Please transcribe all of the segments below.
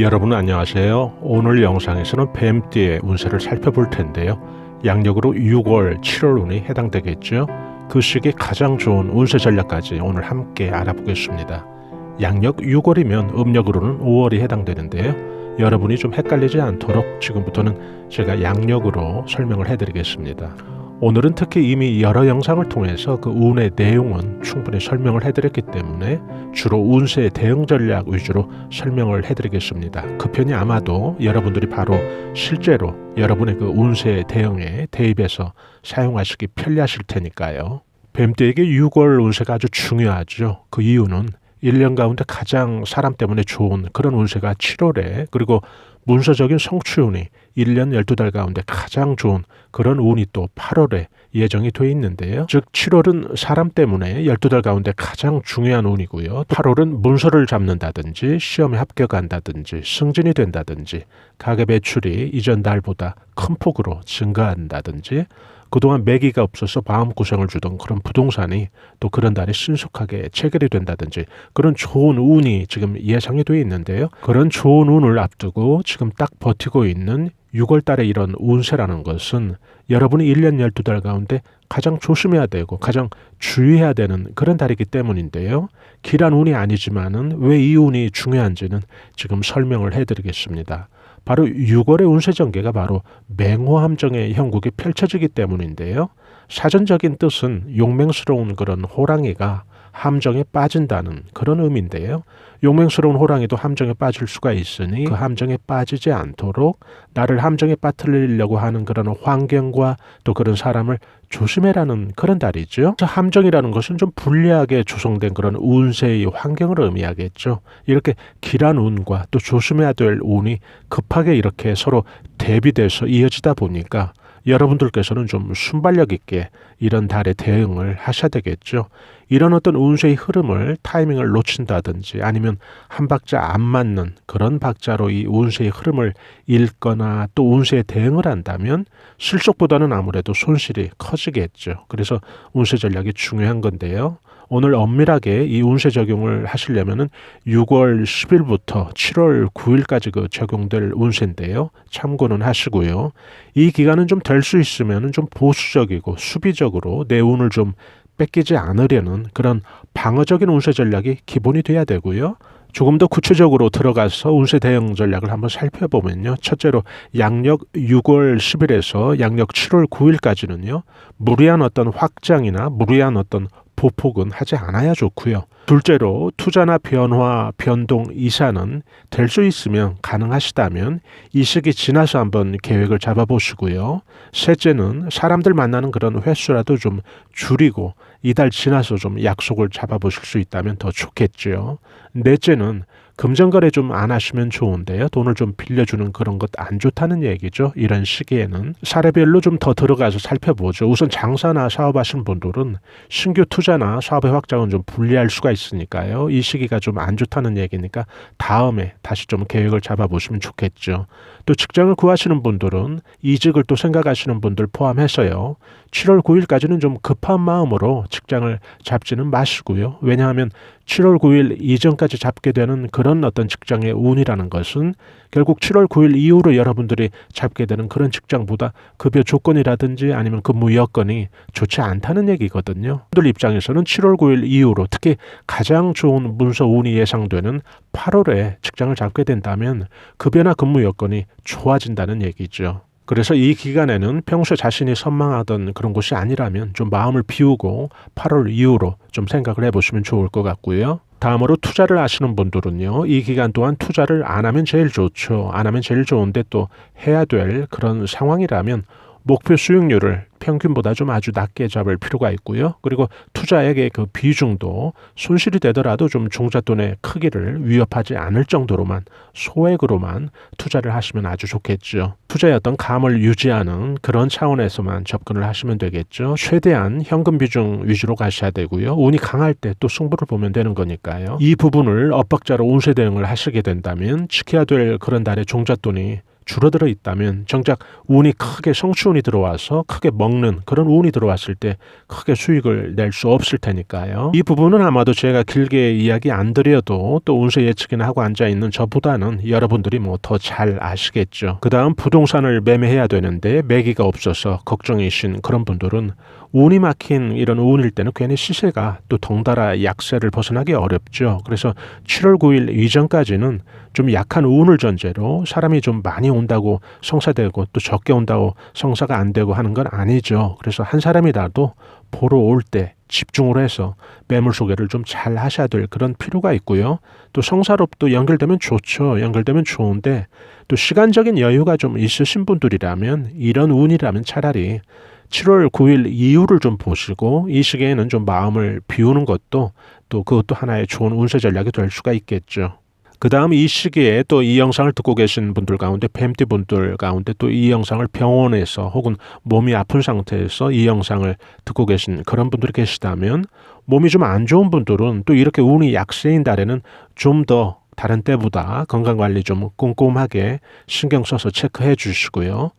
여러분 안녕하세요. 오늘 영상에서는 뱀띠의 운세를 살펴볼 텐데요. 양력으로 6월, 7월 운이 해당되겠죠. 그 시기에 가장 좋은 운세 전략까지 오늘 함께 알아보겠습니다. 양력 6월이면 음력으로는 5월이 해당되는데요. 여러분이 좀 헷갈리지 않도록 지금부터는 제가 양력으로 설명을 해드리겠습니다. 오늘은 특히 이미 여러 영상을 통해서 그 운의 내용은 충분히 설명을 해드렸기 때문에 주로 운세의 대응 전략 위주로 설명을 해드리겠습니다. 그 편이 아마도 여러분들이 바로 실제로 여러분의 그 운세 대응에 대입해서 사용하시기 편리하실 테니까요. 뱀띠에게 6월 운세가 아주 중요하죠. 그 이유는 1년 가운데 가장 사람 때문에 좋은 그런 운세가 7월에, 그리고 문서적인 성취운이 1년 12달 가운데 가장 좋은 그런 운이 또 8월에 예정이 돼 있는데요. 즉 7월은 사람 때문에 12달 가운데 가장 중요한 운이고요. 8월은 문서를 잡는다든지 시험에 합격한다든지 승진이 된다든지 가계 매출이 이전 달보다 큰 폭으로 증가한다든지 그동안 매기가 없어서 마음고생을 주던 그런 부동산이 또 그런 달에 신속하게 체결이 된다든지 그런 좋은 운이 지금 예상이 돼 있는데요. 그런 좋은 운을 앞두고 지금 딱 버티고 있는 6월 달에 이런 운세라는 것은 여러분이 1년 12달 가운데 가장 조심해야 되고 가장 주의해야 되는 그런 달이기 때문인데요. 길한 운이 아니지만은 왜 이 운이 중요한지는 지금 설명을 해드리겠습니다. 바로 6월의 운세 전개가 바로 맹호함정의 형국이 펼쳐지기 때문인데요. 사전적인 뜻은 용맹스러운 그런 호랑이가 함정에 빠진다는 그런 의미인데요. 용맹스러운 호랑이도 함정에 빠질 수가 있으니 그 함정에 빠지지 않도록 나를 함정에 빠뜨리려고 하는 그런 환경과 또 그런 사람을 조심해라는 그런 달이죠. 함정이라는 것은 좀 불리하게 조성된 그런 운세의 환경을 의미하겠죠. 이렇게 길한 운과 또 조심해야 될 운이 급하게 이렇게 서로 대비돼서 이어지다 보니까 여러분들께서는 좀 순발력 있게 이런 달에 대응을 하셔야 되겠죠. 이런 어떤 운세의 흐름을 타이밍을 놓친다든지 아니면 한 박자 안 맞는 그런 박자로 이 운세의 흐름을 읽거나 또 운세에 대응을 한다면 실속보다는 아무래도 손실이 커지겠죠. 그래서 운세 전략이 중요한 건데요. 오늘 엄밀하게 이 운세 적용을 하시려면은 6월 10일부터 7월 9일까지 그 적용될 운세인데요. 참고는 하시고요. 이 기간은 좀 될 수 있으면은 좀 보수적이고 수비적으로 내 운을 좀 뺏기지 않으려는 그런 방어적인 운세 전략이 기본이 돼야 되고요. 조금 더 구체적으로 들어가서 운세 대응 전략을 한번 살펴보면요. 첫째로 양력 6월 10일에서 양력 7월 9일까지는요. 무리한 어떤 확장이나 무리한 어떤 보폭은 하지 않아야 좋고요. 둘째로 투자나 변화, 변동, 이사는 될 수 있으면 가능하시다면 이 시기 지나서 한번 계획을 잡아보시고요. 셋째는 사람들 만나는 그런 횟수라도 좀 줄이고 이달 지나서 좀 약속을 잡아보실 수 있다면 더 좋겠죠. 넷째는 금전거래 좀 안 하시면 좋은데요. 돈을 좀 빌려주는 그런 것 안 좋다는 얘기죠. 이런 시기에는 사례별로 좀 더 들어가서 살펴보죠. 우선 장사나 사업하시는 분들은 신규 투자나 사업의 확장은 좀 불리할 수가 있으니까요. 이 시기가 좀 안 좋다는 얘기니까 다음에 다시 좀 계획을 잡아보시면 좋겠죠. 또 직장을 구하시는 분들은 이직을 또 생각하시는 분들 포함해서요. 7월 9일까지는 좀 급한 마음으로 직장을 잡지는 마시고요. 왜냐하면 7월 9일 이전까지 잡게 되는 그런 어떤 직장의 운이라는 것은 결국 7월 9일 이후로 여러분들이 잡게 되는 그런 직장보다 급여 조건이라든지 아니면 근무 여건이 좋지 않다는 얘기거든요. 분들 입장에서는 7월 9일 이후로 특히 가장 좋은 문서 운이 예상되는 8월에 직장을 잡게 된다면 급여나 근무 여건이 좋아진다는 얘기죠. 그래서 이 기간에는 평소 자신이 선망하던 그런 곳이 아니라면 좀 마음을 비우고 8월 이후로 좀 생각을 해보시면 좋을 것 같고요. 다음으로 투자를 하시는 분들은요. 이 기간 동안 투자를 안 하면 제일 좋죠. 안 하면 제일 좋은데 또 해야 될 그런 상황이라면 목표 수익률을 평균보다 좀 아주 낮게 잡을 필요가 있고요. 그리고 투자액의 그 비중도 손실이 되더라도 좀 종잣돈의 크기를 위협하지 않을 정도로만 소액으로만 투자를 하시면 아주 좋겠죠. 투자의 어떤 감을 유지하는 그런 차원에서만 접근을 하시면 되겠죠. 최대한 현금 비중 위주로 가셔야 되고요. 운이 강할 때 또 승부를 보면 되는 거니까요. 이 부분을 엇박자로 운세 대응을 하시게 된다면 지켜야 될 그런 달의 종잣돈이 줄어들어 있다면 정작 운이 크게 성취운이 들어와서 크게 먹는 그런 운이 들어왔을 때 크게 수익을 낼 수 없을 테니까요. 이 부분은 아마도 제가 길게 이야기 안 드려도 또 운세 예측이나 하고 앉아있는 저보다는 여러분들이 뭐 더 잘 아시겠죠. 그 다음 부동산을 매매해야 되는데 매기가 없어서 걱정이신 그런 분들은 운이 막힌 이런 운일 때는 괜히 시세가 또 덩달아 약세를 벗어나기 어렵죠. 그래서 7월 9일 이전까지는 좀 약한 운을 전제로 사람이 좀 많이 온다고 성사되고 또 적게 온다고 성사가 안 되고 하는 건 아니죠. 그래서 한 사람이라도 보러 올 때 집중을 해서 매물 소개를 좀 잘 하셔야 될 그런 필요가 있고요. 또 성사로 또 연결되면 좋죠. 연결되면 좋은데 또 시간적인 여유가 좀 있으신 분들이라면 이런 운이라면 차라리 7월 9일 이후를 좀 보시고 이 시기에는 좀 마음을 비우는 것도 또 그것도 하나의 좋은 운세 전략이 될 수가 있겠죠. 그 다음 이 시기에 또 이 영상을 듣고 계신 분들 가운데 뱀띠 분들 가운데 또 이 영상을 병원에서 혹은 몸이 아픈 상태에서 이 영상을 듣고 계신 그런 분들이 계시다면 몸이 좀 안 좋은 분들은 또 이렇게 운이 약세인 달에는 좀 더 다른 때보다 건강관리 좀 꼼꼼하게 신경 써서 체크해 주시고요.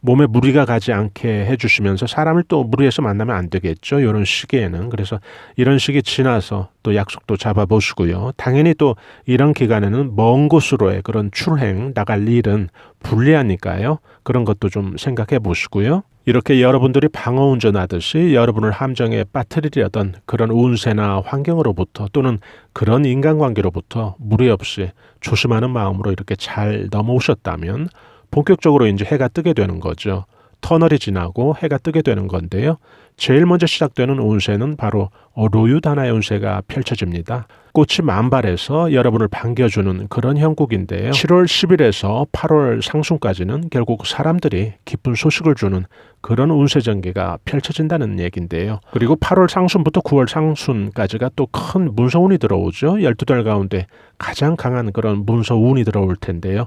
몸에 무리가 가지 않게 해주시면서 사람을 또 무리해서 만나면 안 되겠죠. 이런 시기에는. 그래서 이런 시기 지나서 또 약속도 잡아보시고요. 당연히 또 이런 기간에는 먼 곳으로의 그런 출행, 나갈 일은 불리하니까요. 그런 것도 좀 생각해 보시고요. 이렇게 여러분들이 방어 운전하듯이 여러분을 함정에 빠뜨리려던 그런 운세나 환경으로부터 또는 그런 인간관계로부터 무리 없이 조심하는 마음으로 이렇게 잘 넘어오셨다면 본격적으로 이제 해가 뜨게 되는 거죠. 터널이 지나고 해가 뜨게 되는 건데요. 제일 먼저 시작되는 운세는 바로 로유다나의 운세가 펼쳐집니다. 꽃이 만발해서 여러분을 반겨주는 그런 형국인데요. 7월 10일에서 8월 상순까지는 결국 사람들이 기쁜 소식을 주는 그런 운세 전개가 펼쳐진다는 얘기인데요. 그리고 8월 상순부터 9월 상순까지가 또 큰 문서운이 들어오죠. 12달 가운데 가장 강한 그런 문서운이 들어올 텐데요.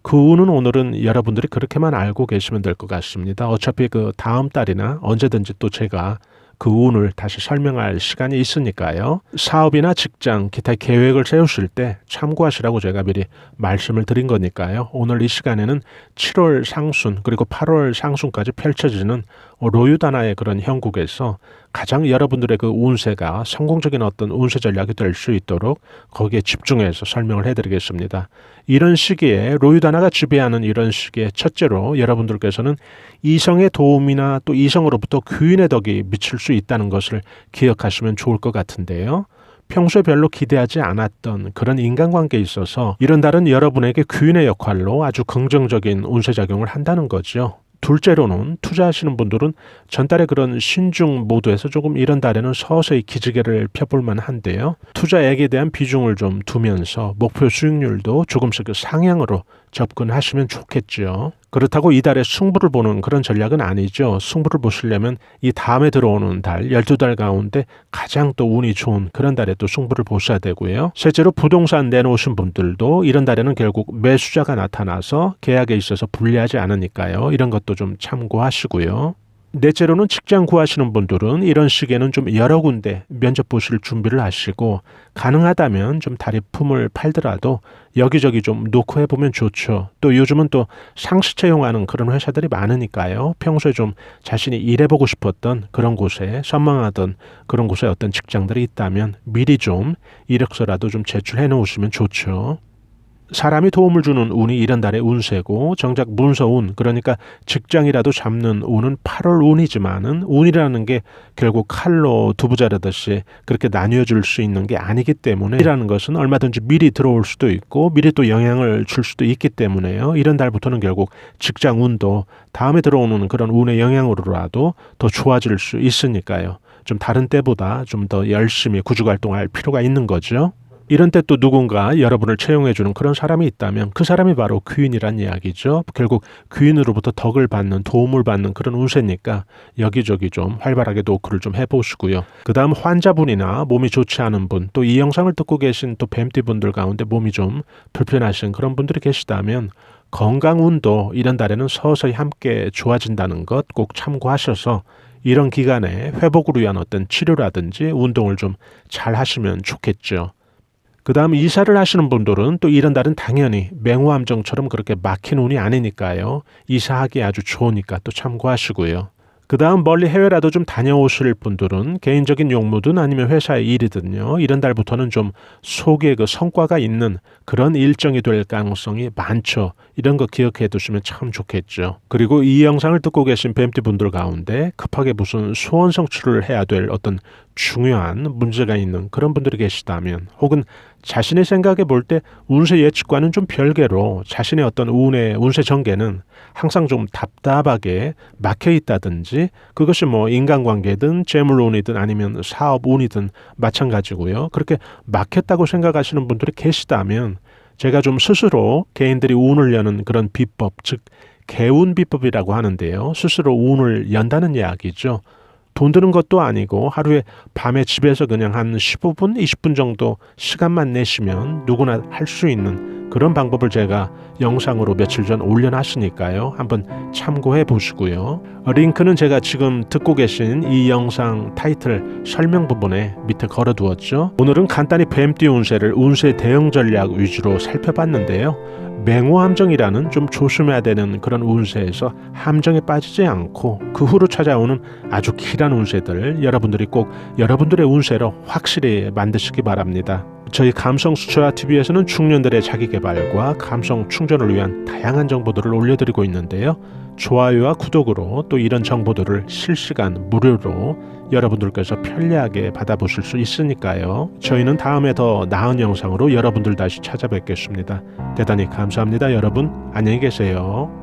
그 운은 오늘은 여러분들이 그렇게만 알고 계시면 될 것 같습니다. 어차피 그 다음 달이나 언제든지 또 제가 그 운을 다시 설명할 시간이 있으니까요. 사업이나 직장, 기타 계획을 세우실 때 참고하시라고 제가 미리 말씀을 드린 거니까요. 오늘 이 시간에는 7월 상순 그리고 8월 상순까지 펼쳐지는 로유다나의 그런 형국에서 가장 여러분들의 그 운세가 성공적인 어떤 운세 전략이 될 수 있도록 거기에 집중해서 설명을 해드리겠습니다. 이런 시기에 로유다나가 지배하는 이런 시기에 첫째로 여러분들께서는 이성의 도움이나 또 이성으로부터 귀인의 덕이 미칠 수 있다는 것을 기억하시면 좋을 것 같은데요. 평소에 별로 기대하지 않았던 그런 인간관계에 있어서 이런 달은 여러분에게 귀인의 역할로 아주 긍정적인 운세작용을 한다는 거죠. 둘째로는 투자하시는 분들은 전달의 그런 신중 모드에서 조금 이런 달에는 서서히 기지개를 펴볼 만한데요. 투자액에 대한 비중을 좀 두면서 목표 수익률도 조금씩 상향으로 접근하시면 좋겠죠. 그렇다고 이달에 승부를 보는 그런 전략은 아니죠. 승부를 보시려면 이 다음에 들어오는 달, 12달 가운데 가장 또 운이 좋은 그런 달에 또 승부를 보셔야 되고요. 실제로 부동산 내놓으신 분들도 이런 달에는 결국 매수자가 나타나서 계약에 있어서 불리하지 않으니까요. 이런 것도 좀 참고하시고요. 넷째로는 직장 구하시는 분들은 이런 시기에는 좀 여러 군데 면접 보실 준비를 하시고 가능하다면 좀 다리품을 팔더라도 여기저기 좀 놓고 해보면 좋죠. 또 요즘은 또 상시 채용하는 그런 회사들이 많으니까요. 평소에 좀 자신이 일해보고 싶었던 그런 곳에 선망하던 그런 곳에 어떤 직장들이 있다면 미리 좀 이력서라도 좀 제출해 놓으시면 좋죠. 사람이 도움을 주는 운이 이런 달의 운세고 정작 문서운 그러니까 직장이라도 잡는 운은 8월 운이지만은 운이라는 게 결국 칼로 두부 자르듯이 그렇게 나뉘어줄 수 있는 게 아니기 때문에 이라는 것은 얼마든지 미리 들어올 수도 있고 미리 또 영향을 줄 수도 있기 때문에요. 이런 달부터는 결국 직장 운도 다음에 들어오는 그런 운의 영향으로라도 더 좋아질 수 있으니까요. 좀 다른 때보다 좀 더 열심히 구직활동할 필요가 있는 거죠. 이런 때 또 누군가 여러분을 채용해주는 그런 사람이 있다면 그 사람이 바로 귀인이란 이야기죠. 결국 귀인으로부터 덕을 받는 도움을 받는 그런 운세니까 여기저기 좀 활발하게 노크를 좀 해보시고요. 그 다음 환자분이나 몸이 좋지 않은 분 또 이 영상을 듣고 계신 또 뱀띠분들 가운데 몸이 좀 불편하신 그런 분들이 계시다면 건강운도 이런 달에는 서서히 함께 좋아진다는 것 꼭 참고하셔서 이런 기간에 회복을 위한 어떤 치료라든지 운동을 좀 잘 하시면 좋겠죠. 그 다음 이사를 하시는 분들은 또 이런 달은 당연히 맹호함정처럼 그렇게 막힌 운이 아니니까요. 이사하기 아주 좋으니까 또 참고하시고요. 그 다음 멀리 해외라도 좀 다녀오실 분들은 개인적인 용무든 아니면 회사의 일이든요. 이런 달부터는 좀 속에 그 성과가 있는 그런 일정이 될 가능성이 많죠. 이런 거 기억해 두시면 참 좋겠죠. 그리고 이 영상을 듣고 계신 뱀띠 분들 가운데 급하게 무슨 소원 성취를 해야 될 어떤 중요한 문제가 있는 그런 분들이 계시다면, 혹은 자신의 생각에 볼 때 운세 예측과는 좀 별개로 자신의 어떤 운세 전개는 항상 좀 답답하게 막혀 있다든지, 그것이 뭐 인간관계든 재물운이든 아니면 사업운이든 마찬가지고요. 그렇게 막혔다고 생각하시는 분들이 계시다면 제가 좀 스스로 개인들이 운을 여는 그런 비법, 즉 개운 비법이라고 하는데요. 스스로 운을 연다는 이야기죠. 돈 드는 것도 아니고 하루에 밤에 집에서 그냥 한 15분, 20분 정도 시간만 내시면 누구나 할 수 있는 그런 방법을 제가 영상으로 며칠 전 올려놨으니까요. 한번 참고해 보시고요. 링크는 제가 지금 듣고 계신 이 영상 타이틀 설명 부분에 밑에 걸어두었죠. 오늘은 간단히 뱀띠 운세를 운세 대응 전략 위주로 살펴봤는데요. 맹호함정이라는 좀 조심해야 되는 그런 운세에서 함정에 빠지지 않고 그 후로 찾아오는 아주 길한 운세들 여러분들이 꼭 여러분들의 운세로 확실히 만드시기 바랍니다. 저희 감성수초와TV에서는 중년들의 자기개발과 감성 충전을 위한 다양한 정보들을 올려드리고 있는데요. 좋아요와 구독으로 또 이런 정보들을 실시간 무료로 여러분들께서 편리하게 받아보실 수 있으니까요. 저희는 다음에 더 나은 영상으로 여러분들 다시 찾아뵙겠습니다. 대단히 감사합니다. 여러분 안녕히 계세요.